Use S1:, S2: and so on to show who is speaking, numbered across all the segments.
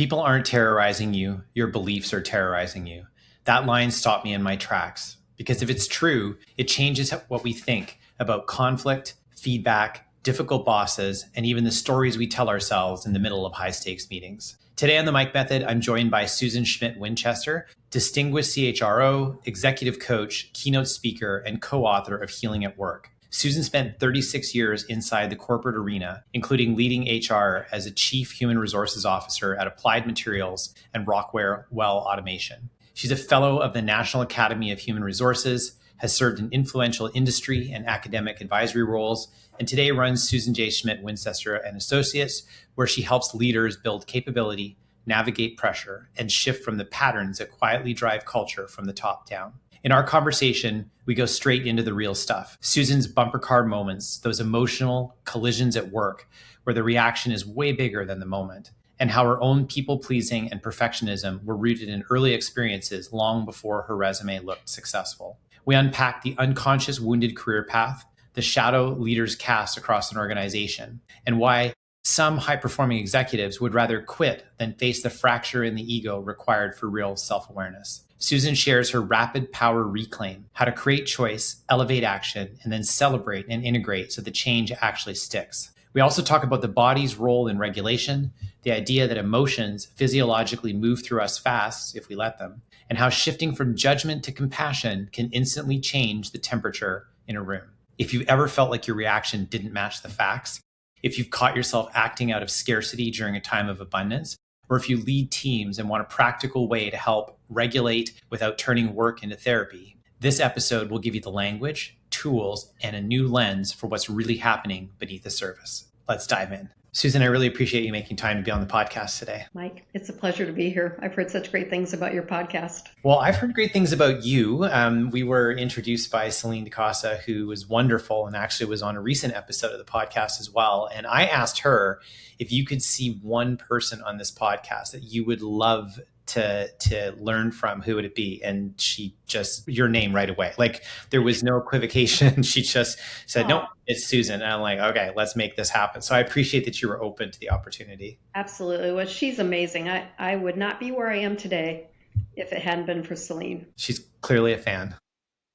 S1: People aren't terrorizing you, your beliefs are terrorizing you. That line stopped me in my tracks because if it's true, it changes what we think about conflict, feedback, difficult bosses, and even the stories we tell ourselves in the middle of high stakes meetings. Today on the Mic Method, I'm joined by Susan Schmitt Winchester, distinguished CHRO, executive coach, keynote speaker, and co-author of Healing at Work. Susan spent 36 years inside the corporate arena, including leading HR as a chief human resources officer at Applied Materials and Rockwell Automation. She's a fellow of the National Academy of Human Resources, has served in influential industry and academic advisory roles, and today runs Susan J. Schmitt Winchester and Associates, where she helps leaders build capability, navigate pressure, and shift from the patterns that quietly drive culture from the top down. In our conversation, we go straight into the real stuff. Susan's bumper car moments, those emotional collisions at work where the reaction is way bigger than the moment, and how her own people-pleasing and perfectionism were rooted in early experiences long before her resume looked successful. We unpack the unconscious wounded career path, the shadow leaders cast across an organization, and why some high-performing executives would rather quit than face the fracture in the ego required for real self-awareness. Susan shares her rapid power reclaim, how to create choice, elevate action, and then celebrate and integrate so the change actually sticks. We also talk about the body's role in regulation, the idea that emotions physiologically move through us fast if we let them, and how shifting from judgment to compassion can instantly change the temperature in a room. If you've ever felt like your reaction didn't match the facts, if you've caught yourself acting out of scarcity during a time of abundance, or if you lead teams and want a practical way to help regulate without turning work into therapy, this episode will give you the language, tools, and a new lens for what's really happening beneath the surface. Let's dive in. Susan, I really appreciate you making time to be on the podcast today.
S2: Mike, it's a pleasure to be here. I've heard such great things about your podcast.
S1: Well, I've heard great things about you. We were introduced by Celine DeCosta, who was wonderful and actually was on a recent episode of the podcast as well. And I asked her if you could see one person on this podcast that you would love to learn from, who would it be? And she just, your name right away. Like there was no equivocation. She just said, no, it's Susan. And I'm like, okay, let's make this happen. So I appreciate that you were open to the opportunity.
S2: Absolutely. Well, she's amazing. I would not be where I am today if it hadn't been for Celine.
S1: She's clearly a fan.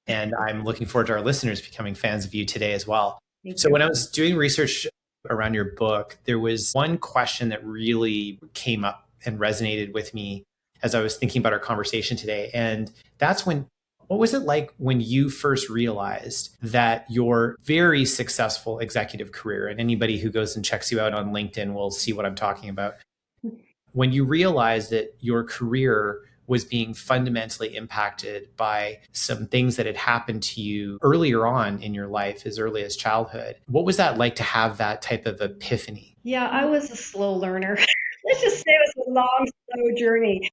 S1: And I'm looking forward to our listeners becoming fans of you today as well. So when I was doing research around your book, there was one question that really came up and resonated with me as I was thinking about our conversation today. And that's what was it like when you first realized that your very successful executive career, and anybody who goes and checks you out on LinkedIn will see what I'm talking about, when you realized that your career was being fundamentally impacted by some things that had happened to you earlier on in your life, as early as childhood. What was that like to have that type of epiphany?
S2: Yeah, I was a slow learner. Let's just say it was a long, slow journey.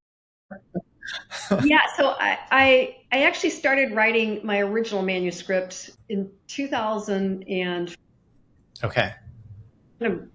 S2: Yeah, so I actually started writing my original manuscript in 2000 and
S1: okay,
S2: did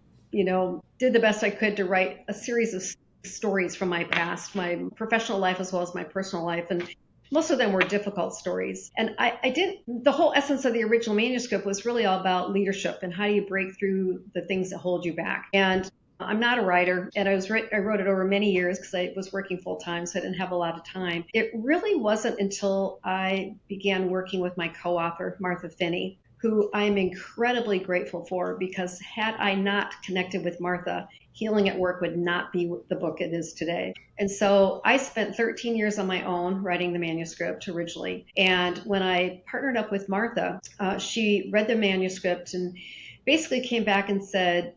S2: the best I could to write a series of stories from my past, my professional life as well as my personal life, and most of them were difficult stories. And the whole essence of the original manuscript was really all about leadership and how do you break through the things that hold you back. And I'm not a writer, and I wrote it over many years because I was working full time, so I didn't have a lot of time. It really wasn't until I began working with my co-author, Martha Finney, who I'm incredibly grateful for, because had I not connected with Martha, Healing at Work would not be the book it is today. And so I spent 13 years on my own writing the manuscript originally. And when I partnered up with Martha, she read the manuscript and basically came back and said,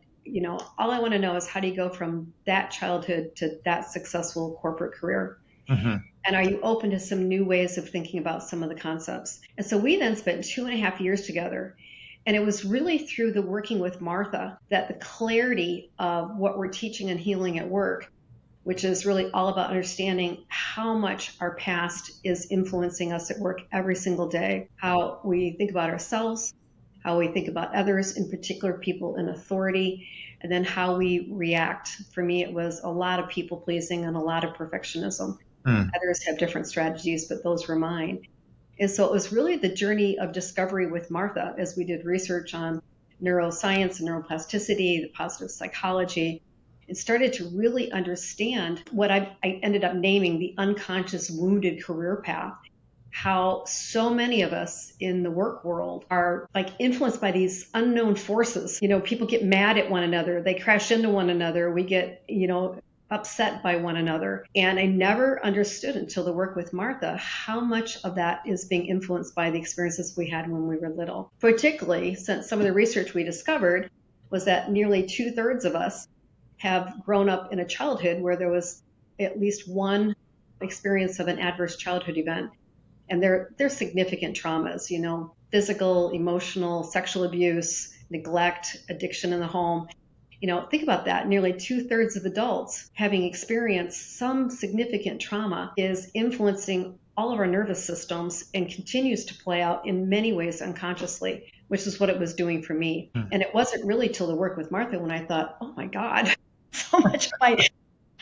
S2: all I want to know is how do you go from that childhood to that successful corporate career? Mm-hmm. And are you open to some new ways of thinking about some of the concepts? And so we then spent 2.5 years together. And it was really through the working with Martha that the clarity of what we're teaching and Healing at Work, which is really all about understanding how much our past is influencing us at work every single day, how we think about ourselves, how we think about others, in particular people in authority, and then how we react. For me, it was a lot of people pleasing and a lot of perfectionism. Others have different strategies, but those were mine. And so it was really the journey of discovery with Martha as we did research on neuroscience and neuroplasticity, the positive psychology, and started to really understand what I ended up naming the unconscious wounded career path. How so many of us in the work world are like influenced by these unknown forces. People get mad at one another. They crash into one another. We get, upset by one another. And I never understood until the work with Martha how much of that is being influenced by the experiences we had when we were little. Particularly since some of the research we discovered was that nearly 2/3 of us have grown up in a childhood where there was at least one experience of an adverse childhood event. And they're significant traumas, physical, emotional, sexual abuse, neglect, addiction in the home. Think about that. Nearly 2/3 of adults having experienced some significant trauma is influencing all of our nervous systems and continues to play out in many ways unconsciously, which is what it was doing for me. And it wasn't really till the work with Martha when I thought, oh my God, so much of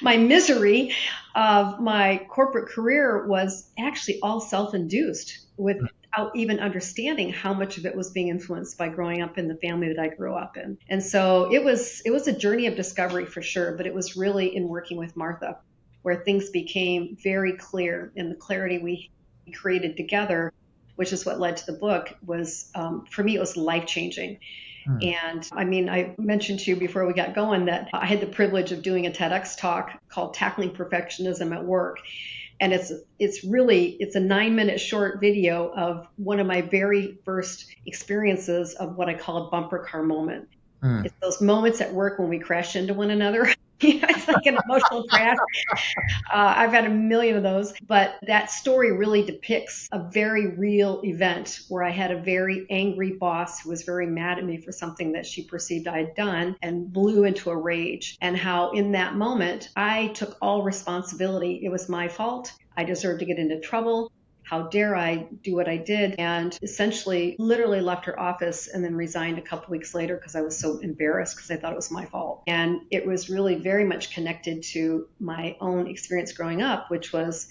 S2: my misery of my corporate career was actually all self-induced without even understanding how much of it was being influenced by growing up in the family that I grew up in. And so it was a journey of discovery for sure, but it was really in working with Martha where things became very clear, and the clarity we created together, which is what led to the book, was, for me, it was life-changing. And I mentioned to you before we got going that I had the privilege of doing a TEDx talk called Tackling Perfectionism at Work. And it's a 9-minute short video of one of my very first experiences of what I call a bumper car moment. It's those moments at work when we crash into one another. It's like an emotional crash. I've had a million of those, but that story really depicts a very real event where I had a very angry boss who was very mad at me for something that she perceived I had done and blew into a rage. And how in that moment, I took all responsibility. It was my fault. I deserved to get into trouble. How dare I do what I did? And essentially literally left her office and then resigned a couple weeks later because I was so embarrassed because I thought it was my fault. And it was really very much connected to my own experience growing up, which was,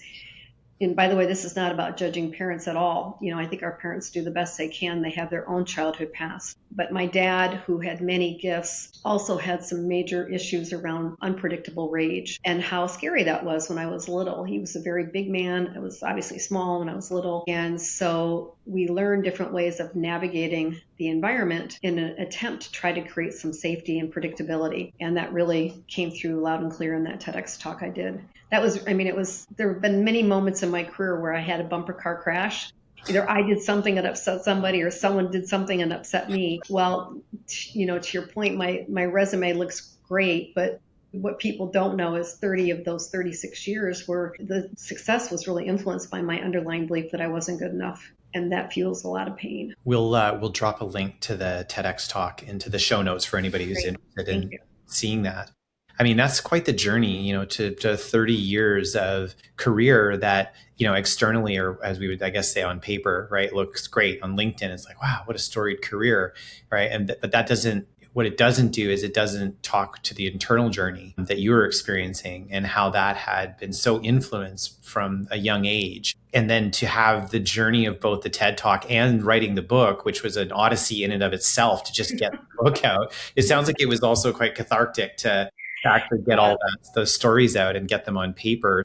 S2: and by the way, this is not about judging parents at all. I think our parents do the best they can. They have their own childhood past. But my dad, who had many gifts, also had some major issues around unpredictable rage and how scary that was when I was little. He was a very big man. I was obviously small when I was little. And so we learned different ways of navigating the environment in an attempt to try to create some safety and predictability. And that really came through loud and clear in that TEDx talk I did. There have been many moments in my career where I had a bumper car crash. Either I did something that upset somebody or someone did something and upset me. Well, to your point, my resume looks great, but what people don't know is 30 of those 36 years where the success was really influenced by my underlying belief that I wasn't good enough. And that fuels a lot of pain.
S1: We'll drop a link to the TEDx talk into the show notes for anybody who's interested in seeing that. That's quite the journey, to 30 years of career that, externally, or as we would, I guess, say on paper, right, looks great. On LinkedIn, it's like, wow, what a storied career, right? But that doesn't, what it doesn't do is it doesn't talk to the internal journey that you were experiencing and how that had been so influenced from a young age. And then to have the journey of both the TED Talk and writing the book, which was an odyssey in and of itself to just get the book out. It sounds like it was also quite cathartic to actually get all those stories out and get them on paper.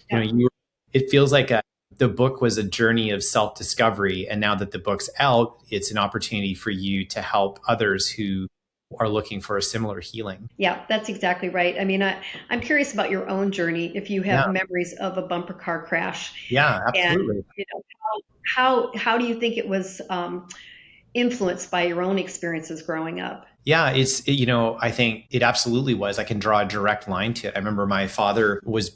S1: It feels like the book was a journey of self-discovery. And now that the book's out, it's an opportunity for you to help others who are looking for a similar healing.
S2: Yeah, that's exactly right. I'm curious about your own journey. If you have memories of a bumper car crash.
S1: Yeah, absolutely.
S2: And, how do you think it was influenced by your own experiences growing up?
S1: Yeah, I think it absolutely was. I can draw a direct line to it. I remember my father was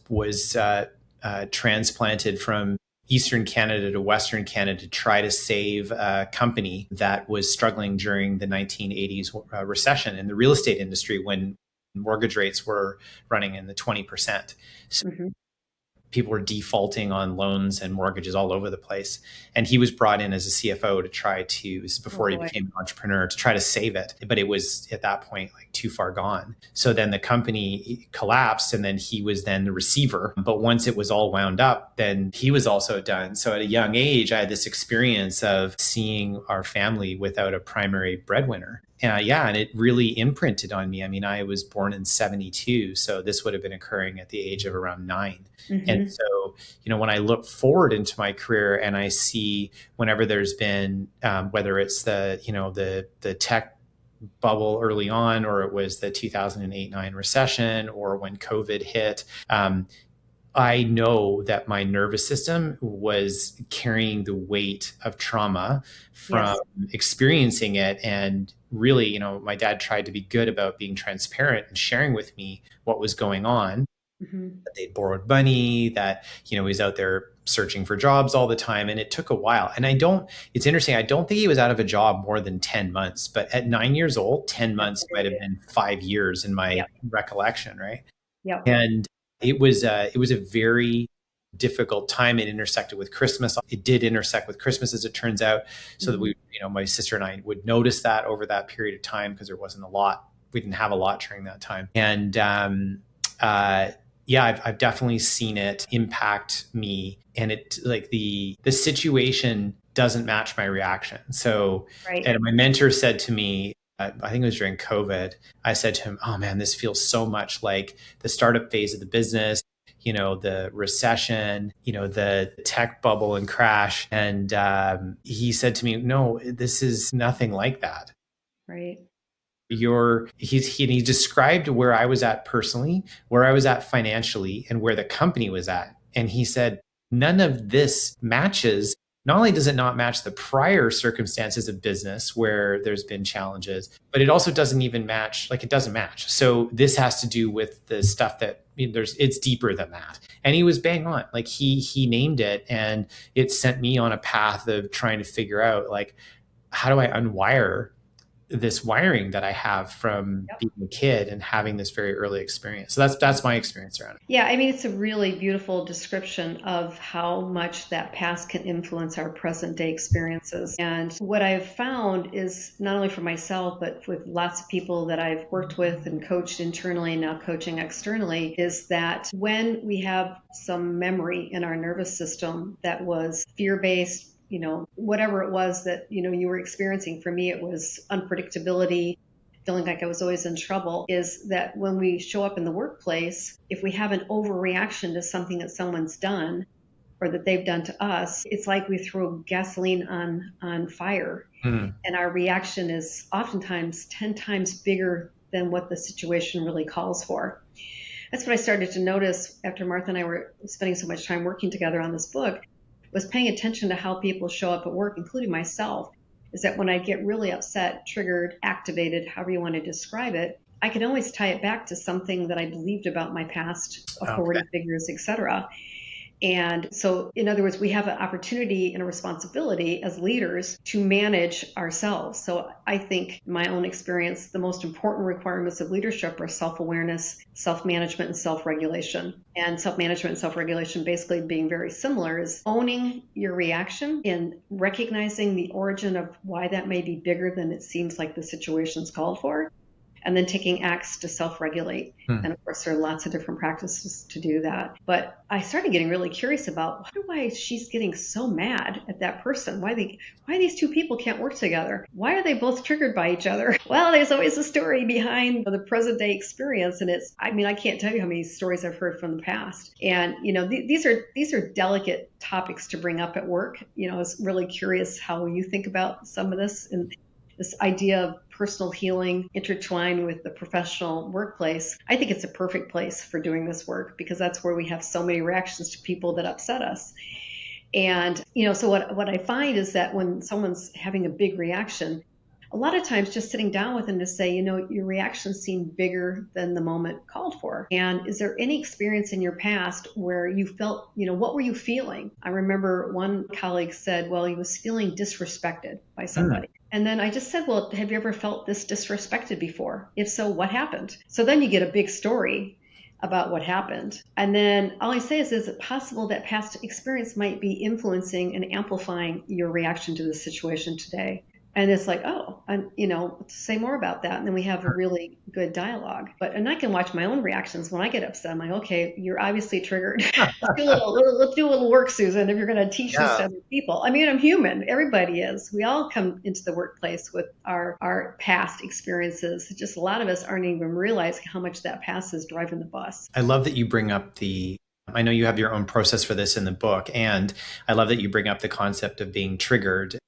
S1: transplanted from Eastern Canada to Western Canada to try to save a company that was struggling during the 1980s recession in the real estate industry when mortgage rates were running in the 20%. So people were defaulting on loans and mortgages all over the place. And he was brought in as a CFO to try to, this is before he became an entrepreneur, to try to save it. But it was at that point like too far gone. So then the company collapsed and then he was then the receiver. But once it was all wound up, then he was also done. So at a young age, I had this experience of seeing our family without a primary breadwinner. Yeah, and it really imprinted on me. I mean, I was born in 72, so this would have been occurring at the age of around 9. And
S2: Mm-hmm.
S1: so, when I look forward into my career and I see whenever there's been, whether it's the tech bubble early on, or it was the 2008-9 recession, or when COVID hit, I know that my nervous system was carrying the weight of trauma from
S2: Yes.
S1: experiencing it. And really, my dad tried to be good about being transparent and sharing with me what was going on.
S2: Mm-hmm.
S1: That they'd borrowed money, that, he was out there searching for jobs all the time. And it took a while. And it's interesting. I don't think he was out of a job more than 10 months, but at 9 years old, 10 months might have been 5 years in my
S2: Yep.
S1: recollection. Right.
S2: Yep.
S1: And it was a very difficult time. It intersected with Christmas. It did intersect with Christmas, as it turns out, so that
S2: Mm-hmm.
S1: my sister and I would notice that over that period of time, because there wasn't a lot. We didn't have a lot during that time. And yeah, I've definitely seen it impact me, and it, like, the situation doesn't match my reaction. So,
S2: Right.
S1: and my mentor said to me, I think it was during COVID, I said to him, "Oh man, this feels so much like the startup phase of the business, the recession, the tech bubble and crash." And he said to me, "No, this is nothing like that.
S2: Right.
S1: He described where I was at personally, where I was at financially, and where the company was at. And he said, none of this matches. Not only does it not match the prior circumstances of business where there's been challenges, but it also doesn't even match, like, it doesn't match. So this has to do with the stuff that, it's deeper than that." And he was bang on. Like, he named it, and it sent me on a path of trying to figure out, like, how do I unwire this wiring that I have from
S2: Yep.
S1: being a kid and having this very early experience. So that's my experience around it.
S2: Yeah, I mean, it's a really beautiful description of how much that past can influence our present day experiences. And what I've found is, not only for myself, but with lots of people that I've worked with and coached internally and now coaching externally, is that when we have some memory in our nervous system that was fear-based, whatever it was that, you were experiencing. For me, it was unpredictability, feeling like I was always in trouble, is that when we show up in the workplace, if we have an overreaction to something that someone's done or that they've done to us, it's like we throw gasoline on fire.
S1: Mm.
S2: And our reaction is oftentimes 10 times bigger than what the situation really calls for. That's what I started to notice after Martha and I were spending so much time working together on this book, was paying attention to how people show up at work, including myself, is that when I get really upset, triggered, activated, however you want to describe it, I can always tie it back to something that I believed about my past authority figures, etc. And so, in other words, we have an opportunity and a responsibility as leaders to manage ourselves. So I think, in my own experience, the most important requirements of leadership are self-awareness, self-management, and self-regulation. And self-management and self-regulation basically being very similar is owning your reaction and recognizing the origin of why that may be bigger than it seems like the situation's called for, and then taking acts to self-regulate. And of course, there are lots of different practices to do that. But I started getting really curious about why she's getting so mad at that person. Why these two people can't work together? Why are they both triggered by each other? Well, there's always a story behind the present day experience. And I can't tell you how many stories I've heard from the past. And, these are delicate topics to bring up at work. I was really curious how you think about some of this, and this idea of personal healing intertwined with the professional workplace. I think it's a perfect place for doing this work, because that's where we have so many reactions to people that upset us. And, so what I find is that when someone's having a big reaction, a lot of times just sitting down with them to say, your reactions seem bigger than the moment called for. And is there any experience in your past where you felt, what were you feeling? I remember one colleague said, well, he was feeling disrespected by somebody. And then I just said, well, have you ever felt this disrespected before? If so, what happened? So then you get a big story about what happened. And then all I say is it possible that past experience might be influencing and amplifying your reaction to the situation today? And it's like, oh, say more about that. And then we have a really good dialogue. And I can watch my own reactions when I get upset. I'm like, okay, you're obviously triggered. Let's do a little work, Susan, if you're going to teach this
S1: Yeah.
S2: to other people. I mean, I'm human. Everybody is. We all come into the workplace with our past experiences. Just a lot of us aren't even realizing how much that past is driving the bus.
S1: I love that you bring up I know you have your own process for this in the book, and I love that you bring up the concept of being triggered,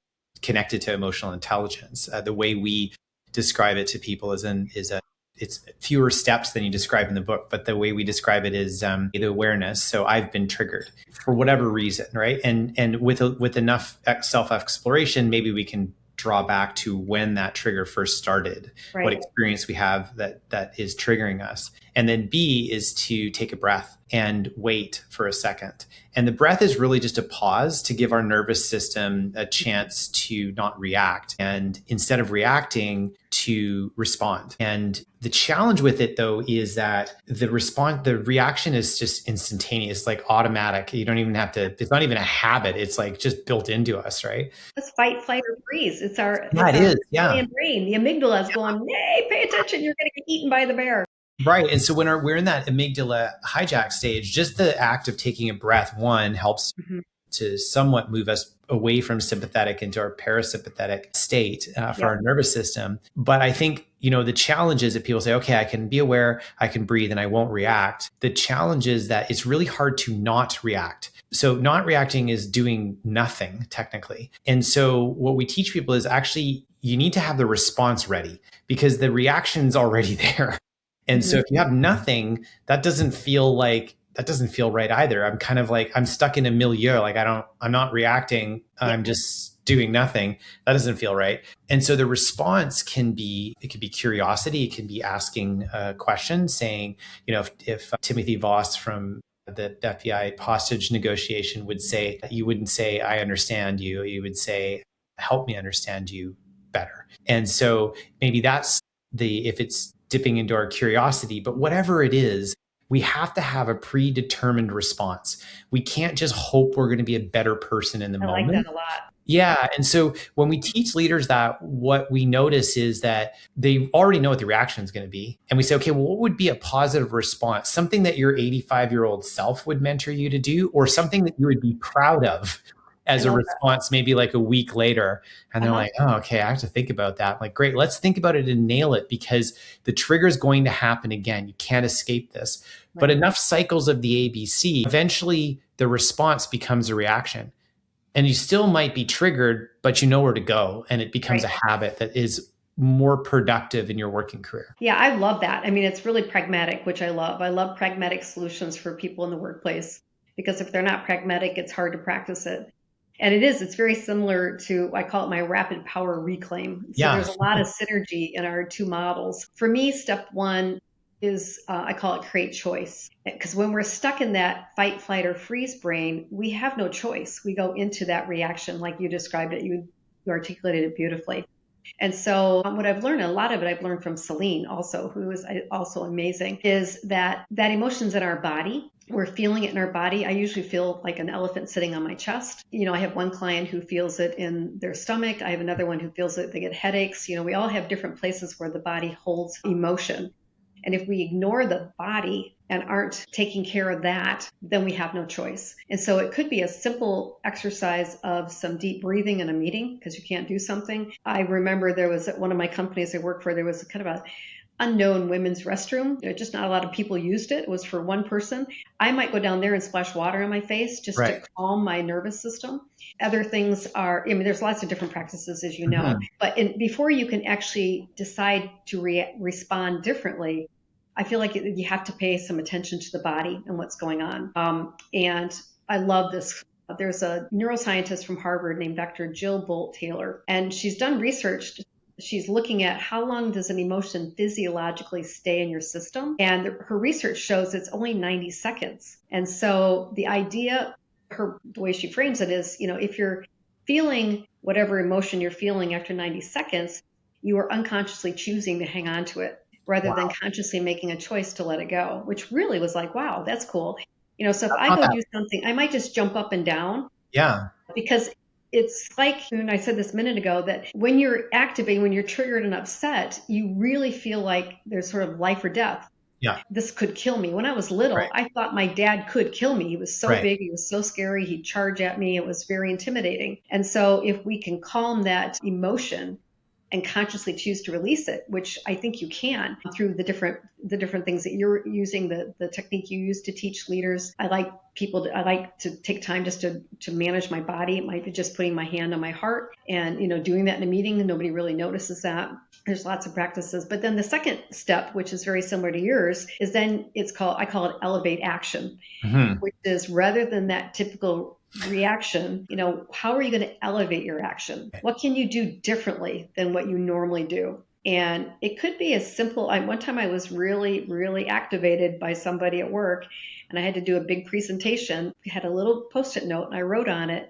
S1: connected to emotional intelligence. The way we describe it to people it's fewer steps than you describe in the book, but the way we describe it is the awareness. So I've been triggered for whatever reason, right? And with enough self exploration, maybe we can draw back to when that trigger first started, what
S2: Right.
S1: experience we have that is triggering us. And then B is to take a breath and wait for a second. And the breath is really just a pause to give our nervous system a chance to not react. And instead of reacting, to respond. And the challenge with it, though, is that the reaction is just instantaneous, like automatic. You don't even have to, it's not even a habit. It's like just built into us, right?
S2: Let's fight, flight, or freeze.
S1: Yeah,
S2: It's
S1: it
S2: our
S1: is. Yeah.
S2: reptilian brain. The amygdala is going, hey, pay attention. You're going to get eaten by the bear.
S1: Right. And so when we're in that amygdala hijack stage, just the act of taking a breath, one, helps
S2: Mm-hmm.
S1: to somewhat move us away from sympathetic into our parasympathetic state for our nervous system. But I think, the challenge is that people say, okay, I can be aware, I can breathe, and I won't react. The challenge is that it's really hard to not react. So not reacting is doing nothing technically. And so what we teach people is actually you need to have the response ready because the reaction's already there. And so if you have nothing, that doesn't feel right either. I'm kind of like, I'm stuck in a milieu. Like I'm not reacting. I'm just doing nothing. That doesn't feel right. And so the response could be curiosity. It can be asking a question saying, if Timothy Voss from the FBI hostage negotiation would say, you wouldn't say, I understand you. You would say, help me understand you better. And so maybe that's if it's dipping into our curiosity, but whatever it is, we have to have a predetermined response. We can't just hope we're going to be a better person in the moment.
S2: I like that a lot.
S1: Yeah. And so when we teach leaders that, what we notice is that they already know what the reaction is going to be. And we say, okay, well, what would be a positive response? Something that your 85-year-old self would mentor you to do, or something that you would be proud of as a response, maybe like a week later. And they're like, oh, okay, I have to think about that. I'm like, great, let's think about it and nail it because the trigger is going to happen again. You can't escape this. Right. But enough cycles of the ABC, eventually the response becomes a reaction. And you still might be triggered, but you know where to go. And it becomes a habit that is more productive in your working career.
S2: Yeah, I love that. I mean, it's really pragmatic, which I love. I love pragmatic solutions for people in the workplace because if they're not pragmatic, it's hard to practice it. And it's very similar to, I call it my rapid power reclaim. So there's a lot of synergy in our two models. For me, step one is, I call it create choice. Because when we're stuck in that fight, flight, or freeze brain, we have no choice. We go into that reaction like you described it. You articulated it beautifully. And so what I've learned, a lot of it I've learned from Celine also, who is also amazing, is that emotion's in our body. We're feeling it in our body. I usually feel like an elephant sitting on my chest. I have one client who feels it in their stomach. I have another one who feels it, they get headaches. We all have different places where the body holds emotion. And if we ignore the body and aren't taking care of that, then we have no choice. And so it could be a simple exercise of some deep breathing in a meeting because you can't do something. I remember there was at one of my companies I worked for, there was kind of a unknown women's restroom. Just not a lot of people used it. It was for one person. I might go down there and splash water on my face just to calm my nervous system. Other things are, there's lots of different practices, as you know, but before you can actually decide to respond differently, I feel like you have to pay some attention to the body and what's going on. And I love this. There's a neuroscientist from Harvard named Dr. Jill Bolt Taylor, and she's done research. She's looking at how long does an emotion physiologically stay in your system. And her research shows it's only 90 seconds. And so the idea, the way she frames it is, if you're feeling whatever emotion you're feeling after 90 seconds, you are unconsciously choosing to hang on to it rather than consciously making a choice to let it go, which really was like, wow, that's cool. So if I go do something, I might just jump up and down.
S1: Yeah.
S2: Because it's like, and I said this a minute ago, that when you're activating, when you're triggered and upset, you really feel like there's sort of life or death.
S1: Yeah.
S2: This could kill me. When I was little,
S1: Right.
S2: I thought my dad could kill me. He was so
S1: Right.
S2: big, he was so scary, he'd charge at me. It was very intimidating. And so if we can calm that emotion and consciously choose to release it, which I think you can through the different things that you're using, the technique you use to teach leaders. I like to take time just to manage my body. It might be just putting my hand on my heart and doing that in a meeting. Nobody really notices that. There's lots of practices. But then the second step, which is very similar to yours, is then I call it elevate action, which is rather than that typical reaction, how are you going to elevate your action? What can you do differently than what you normally do? And it could be as simple. One time I was really, really activated by somebody at work, and I had to do a big presentation. I had a little Post-it note, and I wrote on it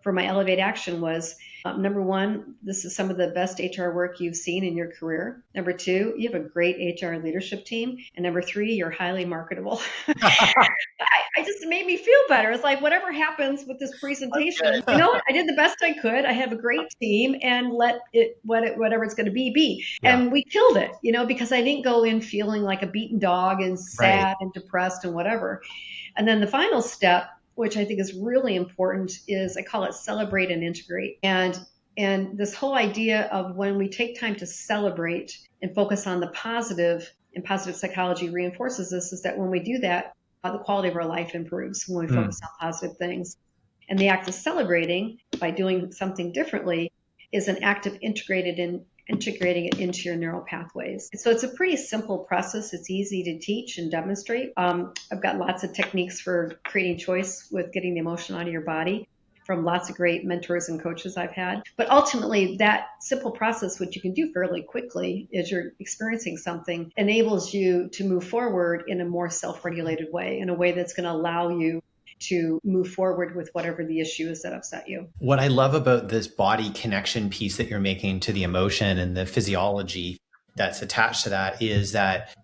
S2: for my elevate action was, number one, this is some of the best HR work you've seen in your career. Number two, you have a great HR leadership team. And number three, you're highly marketable. I just made me feel better. It's like, whatever happens with this presentation, I did the best I could. I have a great team, and let it, whatever it's going to be.
S1: Yeah.
S2: And we killed it, because I didn't go in feeling like a beaten dog and sad
S1: Right.
S2: and depressed and whatever. And then the final step, which I think is really important, is I call it celebrate and integrate. And this whole idea of when we take time to celebrate and focus on the positive, and positive psychology reinforces this, is that when we do that, the quality of our life improves when we focus on positive things. And the act of celebrating by doing something differently is an act of integrating it into your neural pathways. So it's a pretty simple process. It's easy to teach and demonstrate. I've got lots of techniques for creating choice with getting the emotion out of your body from lots of great mentors and coaches I've had. But ultimately, that simple process, which you can do fairly quickly as you're experiencing something, enables you to move forward in a more self-regulated way, in a way that's going to allow you to move forward with whatever the issue is that upset you.
S1: What I love about this body connection piece that you're making to the emotion and the physiology that's attached to that is that,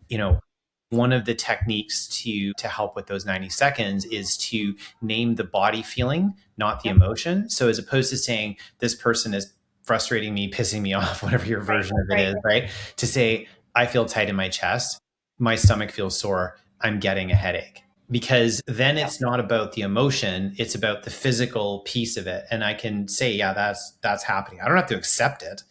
S1: one of the techniques to help with those 90 seconds is to name the body feeling, not the emotion. So as opposed to saying this person is frustrating me, pissing me off, whatever your version of it is, right? To say, I feel tight in my chest, my stomach feels sore, I'm getting a headache. Because then it's not about the emotion, it's about the physical piece of it. And I can say, yeah, that's happening. I don't have to accept it.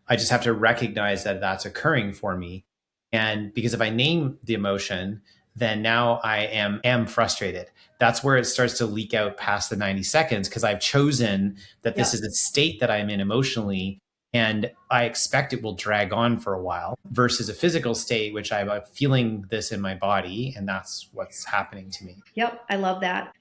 S1: I just have to recognize that that's occurring for me. And because if I name the emotion, then now I am frustrated. That's where it starts to leak out past the 90 seconds, because I've chosen that this is a state that I'm in emotionally, and I expect it will drag on for a while, versus a physical state, which I'm feeling this in my body, and that's what's happening to me.
S2: Yep, I love that.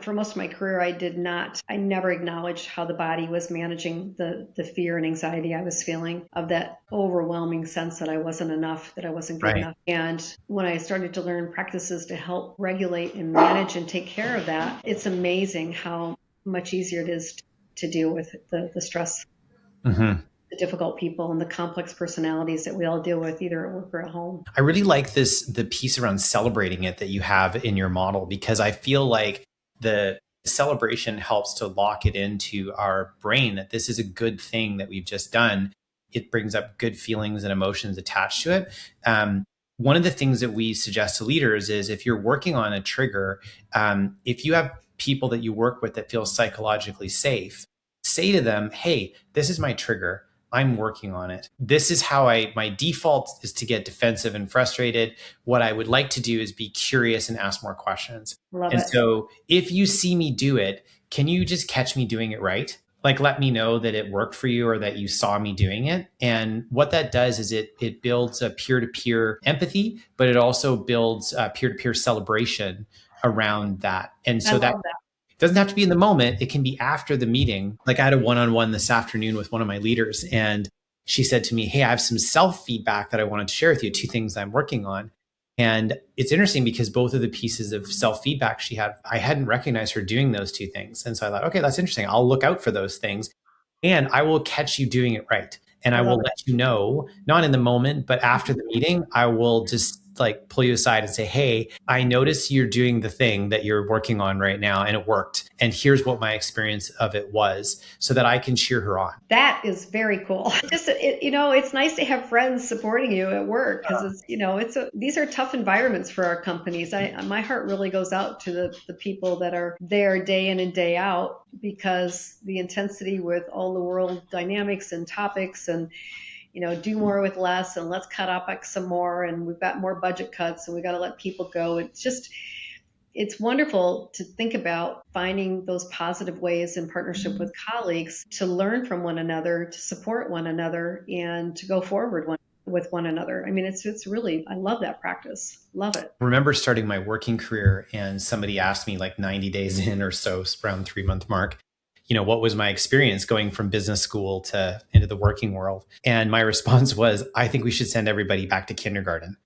S2: For most of my career, I never acknowledged how the body was managing the fear and anxiety I was feeling, of that overwhelming sense that I wasn't enough, that I wasn't good enough. And when I started to learn practices to help regulate and manage and take care of that, it's amazing how much easier it is to deal with the stress, the difficult people, and the complex personalities that we all deal with, either at work or at home.
S1: I really like the piece around celebrating it that you have in your model, because I feel like the celebration helps to lock it into our brain that this is a good thing that we've just done. It brings up good feelings and emotions attached to it. One of the things that we suggest to leaders is, if you're working on a trigger, if you have people that you work with that feel psychologically safe, say to them, hey, this is my trigger. I'm working on it. This is how my default is to get defensive and frustrated. What I would like to do is be curious and ask more questions.
S2: Love it.
S1: So if you see me do it, can you just catch me doing it right? Like, let me know that it worked for you, or that you saw me doing it. And what that does is it builds a peer-to-peer empathy, but it also builds a peer-to-peer celebration around that. And so that doesn't have to be in the moment. It can be after the meeting. Like, I had a one-on-one this afternoon with one of my leaders, and she said to me, hey, I have some self-feedback that I wanted to share with you, 2 things I'm working on. And it's interesting because both of the pieces of self-feedback she had, I hadn't recognized her doing those 2 things. And so I thought, okay, that's interesting. I'll look out for those things, and I will catch you doing it right. And I will let you know, not in the moment, but after the meeting, I will just like pull you aside and say, hey, I notice you're doing the thing that you're working on right now and it worked. And here's what my experience of it was so that I can cheer her on.
S2: That is very cool. It's nice to have friends supporting you at work because these are tough environments for our companies. My heart really goes out to the people that are there day in and day out, because the intensity with all the world dynamics and topics and do more with less, and let's cut OpEx some more, and we've got more budget cuts, and we got to let people go. It's wonderful to think about finding those positive ways in partnership with colleagues to learn from one another, to support one another, and to go forward with one another. I mean, it's really, I love that practice. Love it.
S1: I remember starting my working career and somebody asked me like 90 days in or so, around 3-month mark, what was my experience going from business school to into the working world? And my response was, I think we should send everybody back to kindergarten.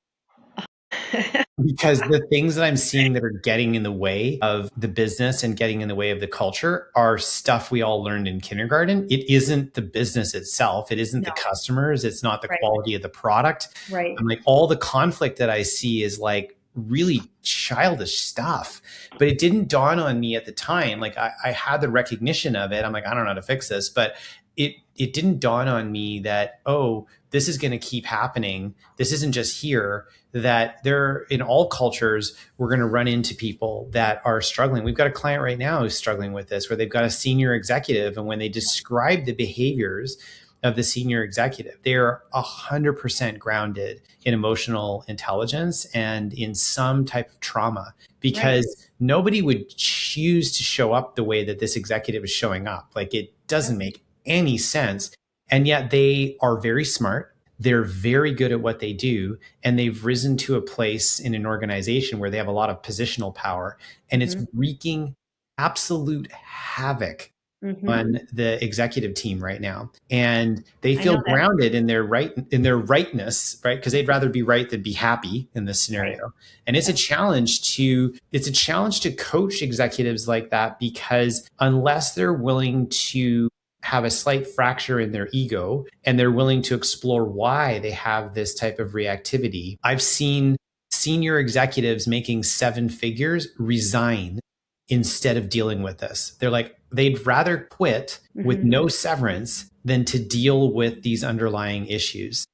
S1: Because the things that I'm seeing that are getting in the way of the business and getting in the way of the culture are stuff we all learned in kindergarten. It isn't the business itself. It isn't the customers. It's not the quality of the product.
S2: Right.
S1: I'm like, all the conflict that I see is like really childish stuff. But it didn't dawn on me at the time. Like I had the recognition of it. I'm like, I don't know how to fix this. But it didn't dawn on me that, oh, this is going to keep happening. This isn't just here, that there in all cultures, we're going to run into people that are struggling. We've got a client right now who's struggling with this, where they've got a senior executive. And when they describe the behaviors of the senior executive, they're 100% grounded in emotional intelligence and in some type of trauma, because nobody would choose to show up the way that this executive is showing up. Like, it doesn't make any sense. And yet they are very smart. They're very good at what they do. And they've risen to a place in an organization where they have a lot of positional power. And it's wreaking absolute havoc on the executive team right now. And they feel grounded in their rightness, right? Because they'd rather be right than be happy in this scenario. Right. And it's a challenge to coach executives like that, because unless they're willing to have a slight fracture in their ego and they're willing to explore why they have this type of reactivity, I've seen senior executives making 7 figures resign instead of dealing with this. They're like, they'd rather quit with no severance than to deal with these underlying issues.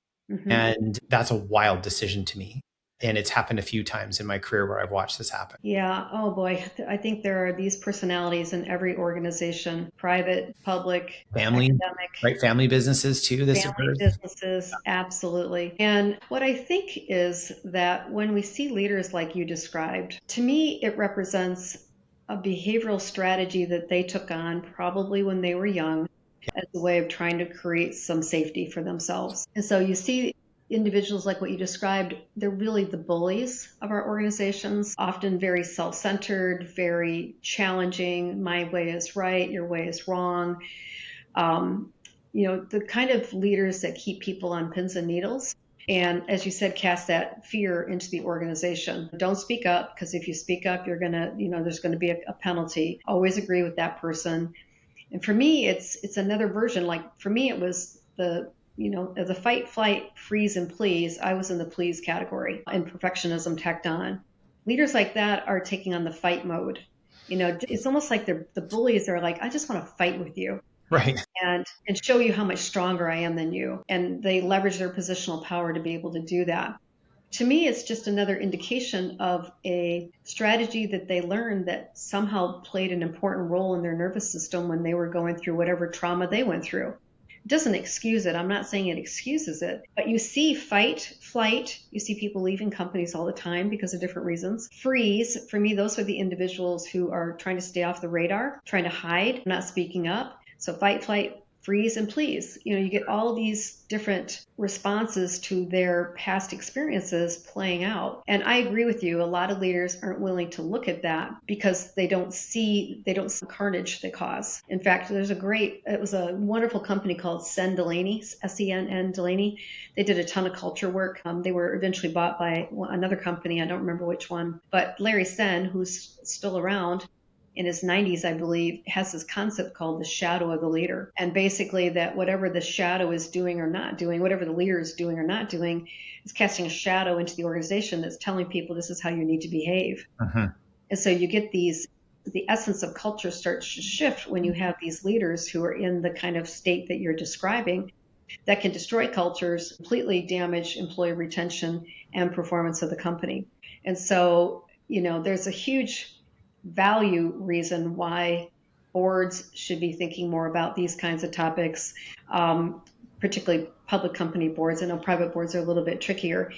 S1: And that's a wild decision to me. And it's happened a few times in my career where I've watched this happen.
S2: Yeah. Oh boy. I think there are these personalities in every organization, private, public,
S1: family,
S2: academic,
S1: right? Family businesses too.
S2: Family businesses. Absolutely. And what I think is that when we see leaders like you described, to me, it represents a behavioral strategy that they took on probably when they were young as a way of trying to create some safety for themselves. And so you see individuals like what you described, they're really the bullies of our organizations, often very self-centered, very challenging. My way is right, your way is wrong. The kind of leaders that keep people on pins and needles. And as you said, cast that fear into the organization. Don't speak up, because if you speak up, you're going to, there's going to be a penalty. Always agree with that person. And for me, it's another version. Like for me, it was the fight, flight, freeze, and please. I was in the please category, and perfectionism tacked on. Leaders like that are taking on the fight mode. It's almost like the bullies are like, I just want to fight with you.
S1: Right.
S2: And show you how much stronger I am than you. And they leverage their positional power to be able to do that. To me, it's just another indication of a strategy that they learned that somehow played an important role in their nervous system when they were going through whatever trauma they went through. It doesn't excuse it. I'm not saying it excuses it. But you see fight, flight. You see people leaving companies all the time because of different reasons. Freeze, for me, those are the individuals who are trying to stay off the radar, trying to hide, not speaking up. So fight, flight, freeze, and please. You get all these different responses to their past experiences playing out. And I agree with you. A lot of leaders aren't willing to look at that because they don't see the carnage they cause. In fact, it was a wonderful company called Senn Delaney, SENN Delaney. They did a ton of culture work. They were eventually bought by another company. I don't remember which one. But Larry Senn, who's still around, in his 90s, I believe, has this concept called the shadow of the leader. And basically that whatever the shadow is doing or not doing, whatever the leader is doing or not doing, is casting a shadow into the organization that's telling people this is how you need to behave. And so you get the essence of culture starts to shift when you have these leaders who are in the kind of state that you're describing that can destroy cultures, completely damage employee retention and performance of the company. And so, there's a huge value reason why boards should be thinking more about these kinds of topics, particularly public company boards. I know private boards are a little bit trickier,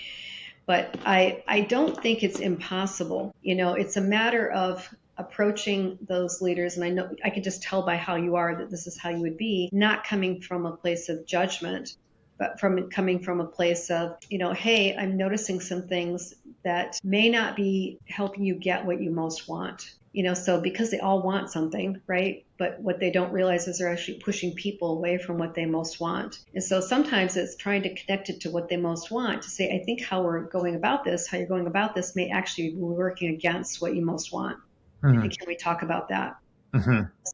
S2: but I don't think it's impossible. It's a matter of approaching those leaders, and I know I can just tell by how you are that this is how you would be, not coming from a place of judgment, but coming from a place of, hey, I'm noticing some things that may not be helping you get what you most want. So because they all want something, right? But what they don't realize is they're actually pushing people away from what they most want. And so sometimes it's trying to connect it to what they most want to say, I think how you're going about this may actually be working against what you most want. And can we talk about that?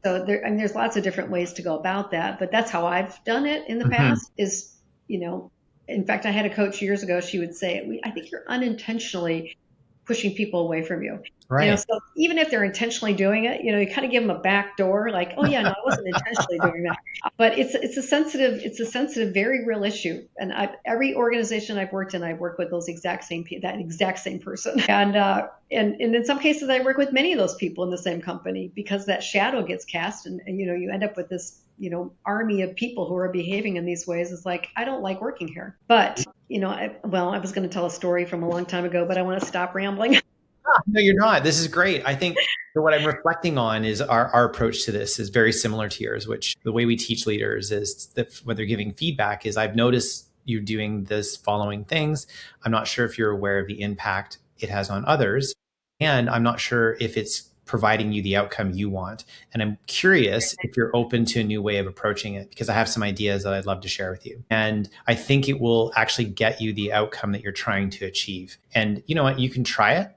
S2: So there's lots of different ways to go about that, but that's how I've done it in the past is, in fact, I had a coach years ago, she would say, I think you're unintentionally pushing people away from you.
S1: Right.
S2: So even if they're intentionally doing it, you kind of give them a back door, like, oh yeah, no, I wasn't intentionally doing that. But it's a sensitive, very real issue. And every organization I've worked in, I've worked with that exact same person. And in some cases, I work with many of those people in the same company because that shadow gets cast, and you end up with this army of people who are behaving in these ways. It's like, I don't like working here. But, I was going to tell a story from a long time ago, but I want to stop rambling.
S1: No, you're not. This is great. I think what I'm reflecting on is our approach to this is very similar to yours, which the way we teach leaders is that when they're giving feedback is I've noticed you doing this following things. I'm not sure if you're aware of the impact it has on others. And I'm not sure if it's providing you the outcome you want. And I'm curious if you're open to a new way of approaching it, because I have some ideas that I'd love to share with you. And I think it will actually get you the outcome that you're trying to achieve. And you know what? You can try it.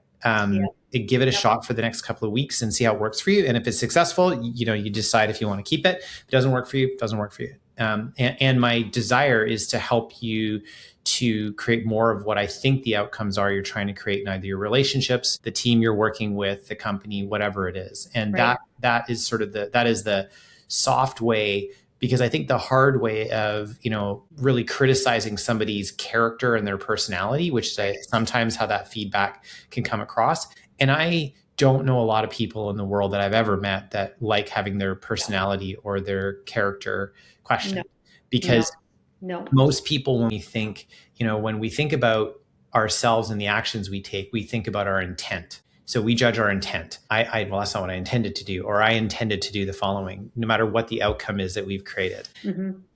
S1: Give it a shot for the next couple of weeks and see how it works for you. And if it's successful, you decide if you want to keep it. If it doesn't work for you, it doesn't work for you. And my desire is to help you to create more of what I think the outcomes are you're trying to create in either your relationships, the team you're working with, the company, whatever it is. And that is sort of the soft way, because I think the hard way of, really criticizing somebody's character and their personality, which is sometimes how that feedback can come across. And I don't know a lot of people in the world that I've ever met that like having their personality or their character questioned. Because most people, when we think about ourselves and the actions we take, we think about our intent. So we judge our intent. Well, that's not what I intended to do, or I intended to do the following, no matter what the outcome is that we've created.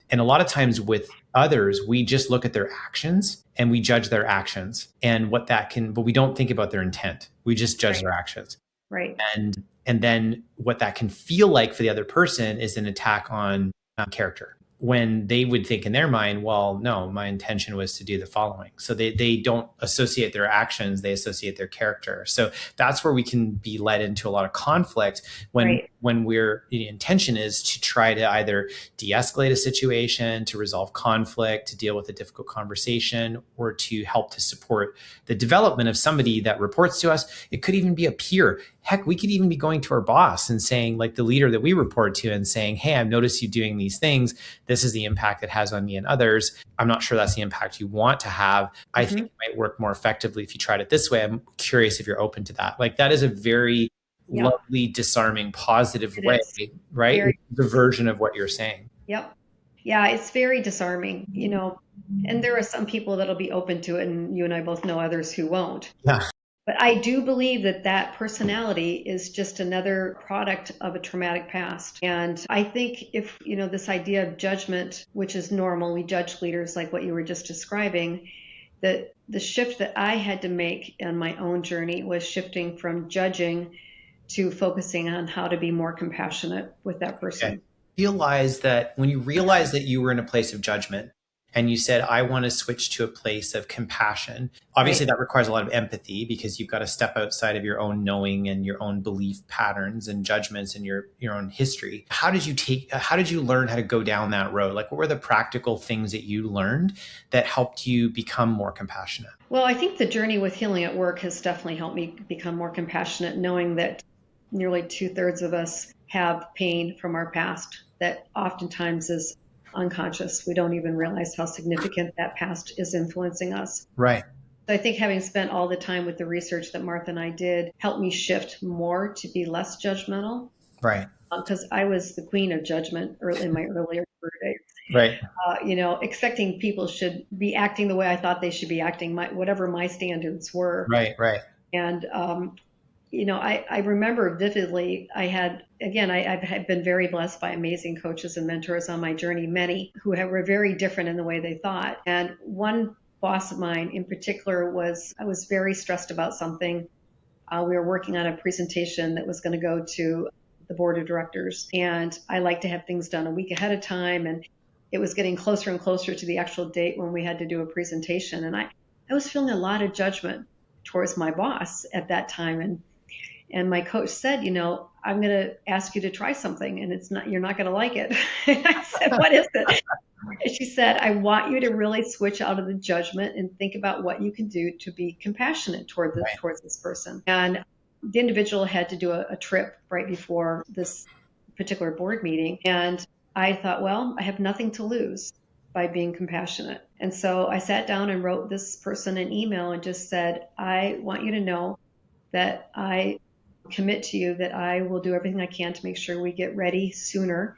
S1: And a lot of times with others, we just look at their actions and we judge their actions and but we don't think about their intent. We just judge their actions.
S2: Right.
S1: And then what that can feel like for the other person is an attack on character, when they would think in their mind, well, no, my intention was to do the following. So they don't associate their actions, they associate their character. So that's where we can be led into a lot of conflict when the intention is to try to either de-escalate a situation, to resolve conflict, to deal with a difficult conversation, or to help to support the development of somebody that reports to us. It could even be a peer. Heck, we could even be going to our boss and saying, like the leader that we report to, and saying, hey, I've noticed you doing these things. This is the impact it has on me and others. I'm not sure that's the impact you want to have. I think it might work more effectively if you tried it this way. I'm curious if you're open to that. Like, that is a very lovely, disarming, positive way, right? The version of what you're saying.
S2: Yep. Yeah, it's very disarming, and there are some people that'll be open to it, and you and I both know others who won't.
S1: Yeah.
S2: But I do believe that personality is just another product of a traumatic past. And I think if, this idea of judgment, which is normal, we judge leaders like what you were just describing, that the shift that I had to make on my own journey was shifting from judging to focusing on how to be more compassionate with that person.
S1: Realize that when you realize that you were in a place of judgment and you said, I want to switch to a place of compassion. Obviously, that requires a lot of empathy because you've got to step outside of your own knowing and your own belief patterns and judgments and your own history. How did you learn how to go down that road? Like, what were the practical things that you learned that helped you become more compassionate?
S2: Well, I think the journey with healing at work has definitely helped me become more compassionate, knowing that nearly 2/3 of us have pain from our past that oftentimes is unconscious. We don't even realize how significant that past is influencing us.
S1: Right.
S2: So I think having spent all the time with the research that Martha and I did helped me shift more to be less judgmental.
S1: Right.
S2: Because I was the queen of judgment in my earlier career days.
S1: Right.
S2: Expecting people should be acting the way I thought they should be acting, whatever my standards were.
S1: Right. Right.
S2: And I remember vividly, I've been very blessed by amazing coaches and mentors on my journey, many who were very different in the way they thought. And one boss of mine in particular I was very stressed about something. We were working on a presentation that was going to go to the board of directors. And I like to have things done a week ahead of time. And it was getting closer and closer to the actual date when we had to do a presentation. And I was feeling a lot of judgment towards my boss at that time. And my coach said, I'm going to ask you to try something and you're not going to like it. And I said, what is it? And she said, I want you to really switch out of the judgment and think about what you can do to be compassionate towards this person. And the individual had to do a trip right before this particular board meeting. And I thought, well, I have nothing to lose by being compassionate. And so I sat down and wrote this person an email and just said, I want you to know that I commit to you that I will do everything I can to make sure we get ready sooner.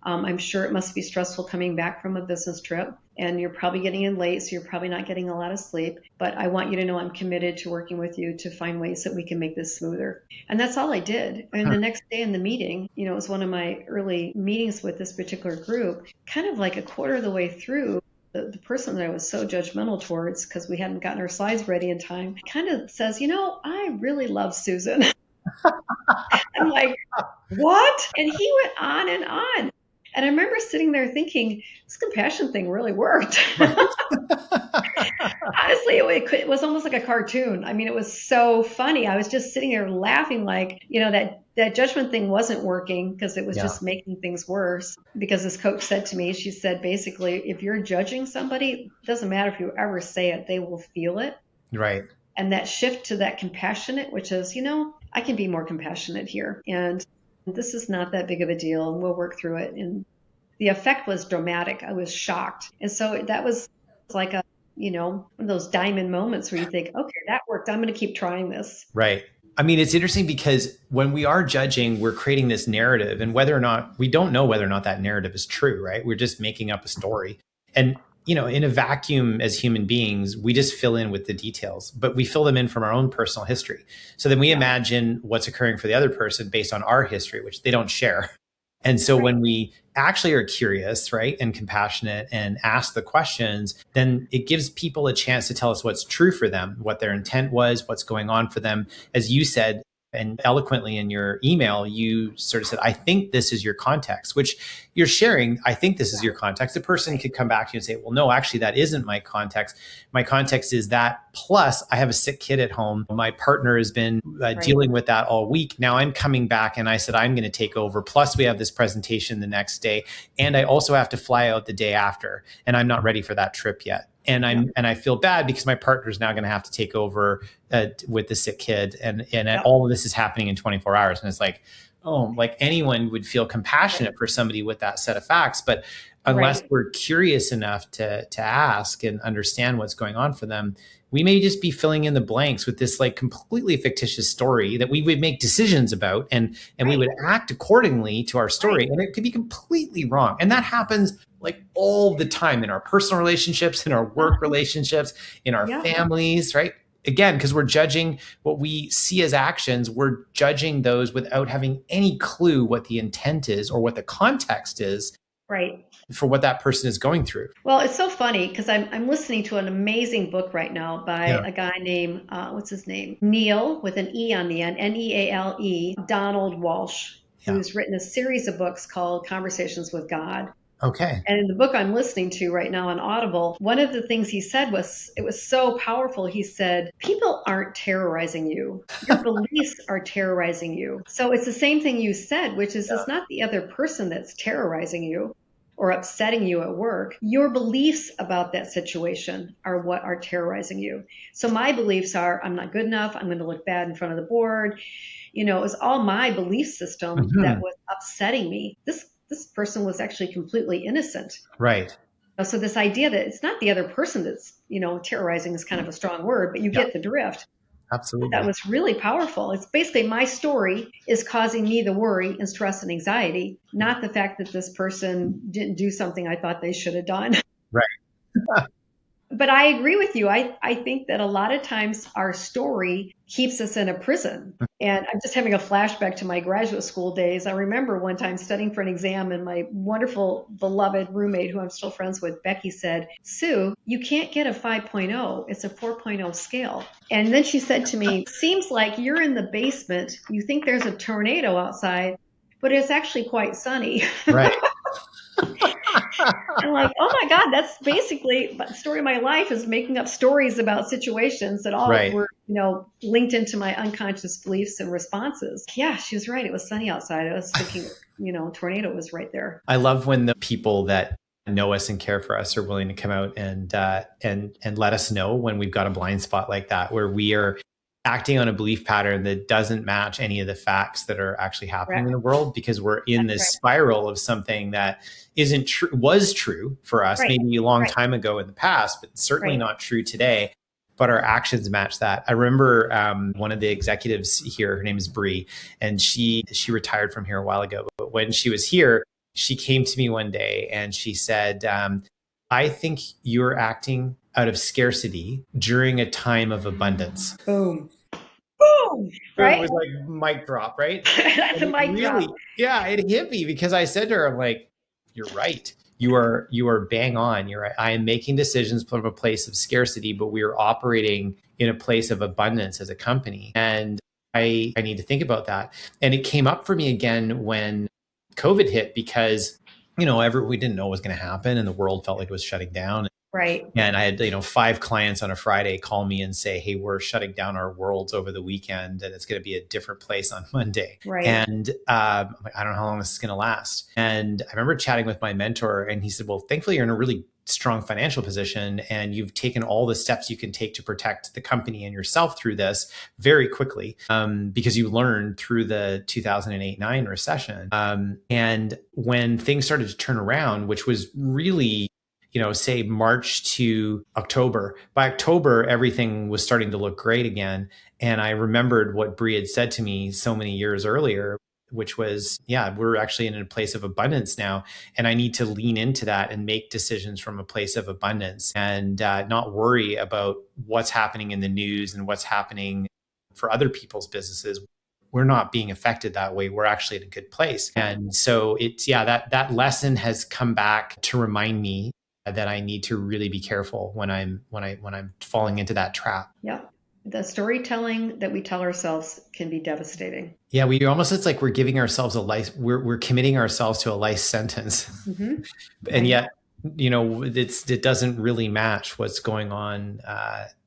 S2: I'm sure it must be stressful coming back from a business trip, and you're probably getting in late, so you're probably not getting a lot of sleep. But I want you to know I'm committed to working with you to find ways that we can make this smoother. And that's all I did. And the next day in the meeting, it was one of my early meetings with this particular group, kind of like a quarter of the way through, the person that I was so judgmental towards, because we hadn't gotten our slides ready in time, kind of says, I really love Susan. I'm like, what? And he went on and on. And I remember sitting there thinking, this compassion thing really worked. Honestly, it was almost like a cartoon. I mean, it was so funny. I was just sitting there laughing like, that judgment thing wasn't working because it was just making things worse. Because this coach said to me, she said, basically, if you're judging somebody, it doesn't matter if you ever say it, they will feel it.
S1: Right.
S2: And that shift to that compassionate, which is, I can be more compassionate here. And this is not that big of a deal, and we'll work through it. And the effect was dramatic. I was shocked. And so that was like one of those diamond moments where you think, okay, that worked. I'm going to keep trying this.
S1: Right. I mean, it's interesting because when we are judging, we're creating this narrative, and we don't know whether or not that narrative is true, right? We're just making up a story. And in a vacuum as human beings, we just fill in with the details, but we fill them in from our own personal history. So then we imagine what's occurring for the other person based on our history, which they don't share. And so when we actually are curious, right, and compassionate and ask the questions, then it gives people a chance to tell us what's true for them, what their intent was, what's going on for them. As you said, and eloquently in your email, you sort of said, I think this is your context, which you're sharing. I think this is your context. The person could come back to you and say, well, no, actually, that isn't my context. My context is that. Plus, I have a sick kid at home. My partner has been dealing with that all week. Now I'm coming back and I said, I'm going to take over. Plus, we have this presentation the next day. And I also have to fly out the day after. And I'm not ready for that trip yet. And I feel bad because my partner is now going to have to take over with the sick kid, and all of this is happening in 24 hours. And it's like, like anyone would feel compassionate for somebody with that set of facts, but unless we're curious enough to ask and understand what's going on for them, we may just be filling in the blanks with this like completely fictitious story that we would make decisions about, and we would act accordingly to our story, and it could be completely wrong. And that happens like all the time in our personal relationships, in our work relationships, in our families, right? Again, because we're judging what we see as actions, we're judging those without having any clue what the intent is or what the context is for what that person is going through.
S2: Well, it's so funny because I'm listening to an amazing book right now by a guy named, what's his name? Neil, with an E on the end, Neale, Donald Walsh, who's written a series of books called Conversations with God.
S1: Okay.
S2: And in the book I'm listening to right now on Audible, one of the things he said was, it was so powerful. He said, people aren't terrorizing you. Your beliefs are terrorizing you. So it's the same thing you said, which is it's not the other person that's terrorizing you or upsetting you at work. Your beliefs about that situation are what are terrorizing you. So my beliefs are, I'm not good enough. I'm going to look bad in front of the board. You know, it was all my belief system that was upsetting me. This person was actually completely innocent.
S1: Right.
S2: So this idea that it's not the other person that's, terrorizing is kind of a strong word, but you
S1: Yeah,
S2: get the drift. That
S1: absolutely.
S2: was really powerful. It's basically my story is causing me the worry and stress and anxiety, not the fact that this person didn't do something I thought they should have done.
S1: Right.
S2: But I agree with you. I think that a lot of times our story keeps us in a prison. And I'm just having a flashback to my graduate school days. I remember one time studying for an exam, and my wonderful, beloved roommate, who I'm still friends with, Becky, said, Sue, you can't get a 5.0. It's a 4.0 scale. And then she said to me, seems like you're in the basement. You think there's a tornado outside, but it's actually quite sunny.
S1: Right.
S2: I'm like, oh my God, that's basically the story of my life, is making up stories about situations that all
S1: Right.
S2: were, linked into my unconscious beliefs and responses. Yeah, she was right. It was sunny outside. I was thinking, tornado was right there.
S1: I love when the people that know us and care for us are willing to come out and let us know when we've got a blind spot like that, where we are acting on a belief pattern that doesn't match any of the facts that are actually happening in the world, because we're in this spiral of something that isn't true, was true for us maybe a long time ago in the past, but certainly not true today. But our actions match that. I remember one of the executives here, her name is Bree, and she retired from here a while ago. But when she was here, she came to me one day and she said, I think you're acting out of scarcity during a time of abundance.
S2: Boom. Boom. Right?
S1: It was like mic drop, right?
S2: That's a mic drop.
S1: Yeah, it hit me, because I said to her, I'm like, you're right. You are bang on. You're right. I am making decisions from a place of scarcity, but we are operating in a place of abundance as a company. And I need to think about that. And it came up for me again when COVID hit, because, we didn't know what was going to happen, and the world felt like it was shutting down.
S2: Right.
S1: And I had, 5 clients on a Friday call me and say, hey, we're shutting down our worlds over the weekend, and it's going to be a different place on Monday.
S2: Right.
S1: And I'm like, I don't know how long this is going to last. And I remember chatting with my mentor, and he said, well, thankfully you're in a really strong financial position, and you've taken all the steps you can take to protect the company and yourself through this very quickly, because you learned through the 2008-9 recession. And when things started to turn around, which was really, say March to October. By October, everything was starting to look great again. And I remembered what Bree had said to me so many years earlier, which was, yeah, we're actually in a place of abundance now. And I need to lean into that and make decisions from a place of abundance, and not worry about what's happening in the news and what's happening for other people's businesses. We're not being affected that way. We're actually in a good place. And so it's, that lesson has come back to remind me that I need to really be careful when I'm falling into that trap.
S2: Yeah. The storytelling that we tell ourselves can be devastating.
S1: Yeah, it's like we're giving ourselves a life, we're committing ourselves to a life sentence. Mm-hmm. And yet, it doesn't really match what's going on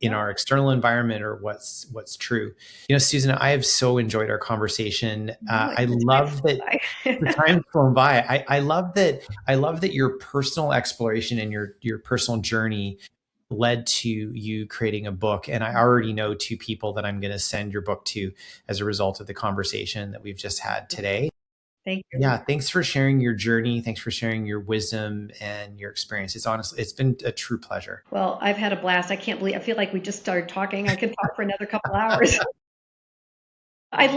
S1: in our external environment or what's true. Susan, I have so enjoyed our conversation. I love that the time's flown by. I love that your personal exploration and your personal journey led to you creating a book. And I already know 2 people that I'm going to send your book to as a result of the conversation that we've just had today.
S2: Thank you.
S1: Yeah. Thanks for sharing your journey. Thanks for sharing your wisdom and your experience. It's been a true pleasure.
S2: Well, I've had a blast. I feel like we just started talking. I could talk for another couple hours. I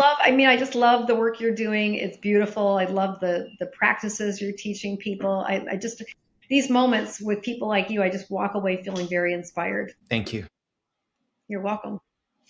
S2: just love the work you're doing. It's beautiful. I love the practices you're teaching people. I just, these moments with people like you, I just walk away feeling very inspired.
S1: Thank you.
S2: You're welcome.